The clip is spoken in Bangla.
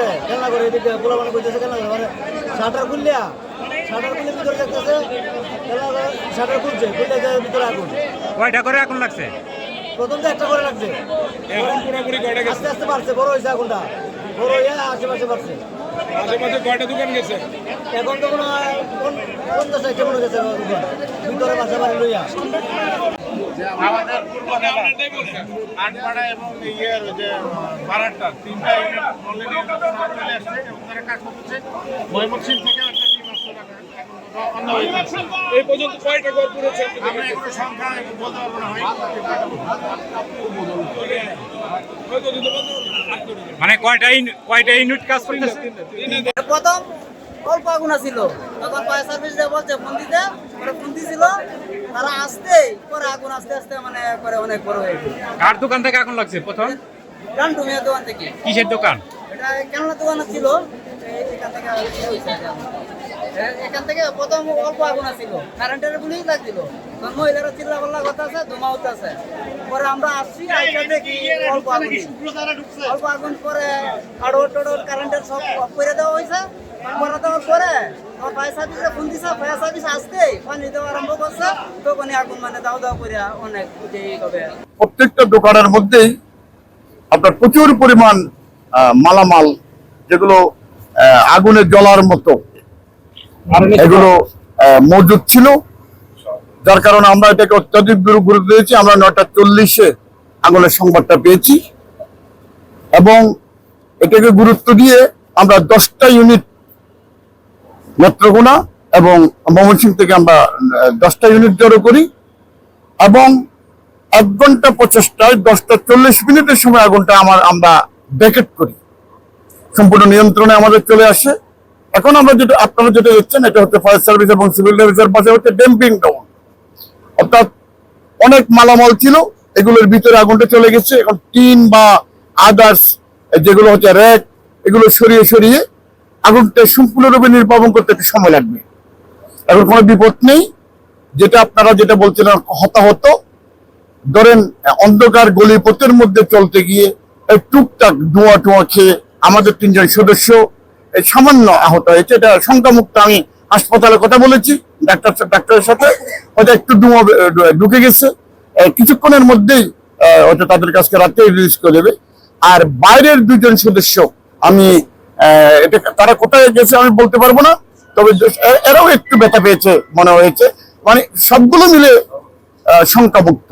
করতেছে খেলনা করে এদিকে গোলা বানা করতেছে খেলনা করে শাটার খুলে ভিতরে দেখতেছে খেলনা শাটার খুলছে ভিতরে আগুন। কয়টা করে আগুন লাগছে? প্রথম তো একটা করে লাগছে, এখন পুরোপুরি কয়টা গেছে? আস্তে আস্তে বাড়ছে, বড় হয়েছে আগুনটা, বড় হয়ে আশেপাশে বাড়ছে। আশেপাশে কয়টা দোকান গেছে? এখন তো মনে হয় 50-60টা মনে গেছে দোকান ভিতরে বাসা বাড়ি লইয়া। আমাদের আটপাড়া এবং ইয়ের যে বারাট্টা তিনটা ইউনিট অলরেডি চলে আসছে এবং তারা কাজ করতেছে। ময়মনসিংহ থেকেও একটা টিম আসছে, এই পর্যন্ত কয়টা ঘর পুড়েছে? আমরা এগুলো সংখ্যা বলতে পারবো না ভাই। মানে কয়টা ইউনিট কাজ করতেছে? প্রথম অল্প আগুন ছিল, তখন ফায়ার সার্ভিস বলছে ফোন দিতে, ফোন দিছিল তারা আসতে পরে আগুন আস্তে আস্তে মানে করে অনেক বড় হয়ে গেল। কার দোকান থেকে আগুন লাগছে প্রথম? গান্টু মিয়ার দোকান থেকে। কিসের দোকান? এটা কেননা দোকান ছিল, এখান থেকে এখান থেকে প্রথম অল্প আগুন ছিল, কারেন্টের গুলিই লাগছিল, তখন মহিলারা চিল্লা পাল্লা কথা আছে, ধোঁয়া উঠতেছে। পরে আমরা আসছি দেখি অল্প আগুন পরে হাড়োর টোড়োর কারেন্টের সব অফ করে দেওয়া হয়েছে। করে দেওয়ার পরে ফায়ার সার্ভিসে ফোন দিছে, ফায়ার সার্ভিস আসতেই পানি দেওয়া আরম্ভ করছে, তখনই আগুন মানে দাও দাও করে অনেক হবে। প্রত্যেকটা দোকানের মধ্যেই আপনার প্রচুর পরিমাণ মালামাল যেগুলো আগুনে জ্বলার মতো এগুলো মজুদ ছিল, যার কারণে আমরা এটাকে অত্যাধিক গুরুত্ব দিয়েছি। আমরা 9:40-এ আগুনের সংবাদটা পেয়েছি এবং এটাকে গুরুত্ব দিয়ে আমরা 10টা ইউনিট নেত্রকোনা এবং ময়মনসিংহ থেকে আমরা 10টা ইউনিট জড়ো করি এবং 1 ঘন্টা প্রচেষ্টায় 10:40 সময় আগুনটা আমরা ব্যাকেট করি, সম্পূর্ণ নিয়ন্ত্রণে আমাদের চলে আসে। এখন আমরা যেটা আপনারা যেটা দেখছেন এটা হচ্ছে ফায়ার সার্ভিস এবং সিভিল সার্ভিসের পাশে হচ্ছে ড্যাম্পিং ডাউন, অর্থাৎ অনেক মালামাল ছিল এগুলোর ভিতরে আগুনটা চলে গেছে। এখন টিন বা আদার্স যেগুলো হচ্ছে র্যাক এগুলো সরিয়ে আগুনটা সম্পূর্ণরূপে নির্বাপন করতে একটু সময় লাগবে। এখন কোনো বিপদ নেই, যেটা আপনারা যেটা বলছিলেন হতাহত, ধরেন অন্ধকার গলিপথের মধ্যে চলতে গিয়ে টুকটাক ধোঁয়া খেয়ে আমাদের 3 জন সদস্য সামান্য আহত হয়েছে। এটা সংখ্যামুক্ত, আমি হাসপাতালে কথা বলেছি ডাক্তারের সাথে, হয়তো একটু ধোঁয়া ঢুকে গেছে, কিছুক্ষণের মধ্যেই হয়তো তাদের কাছে রাতে রিলিজ করে দেবে। আর বাইরের 2 জন সদস্য আমি এটা তারা কোথায় গেছে আমি বলতে পারবো না, তবে এরাও একটু ব্যথা পেয়েছে মনে হয়েছে, মানে সবগুলো মিলে সংখ্যামুক্ত।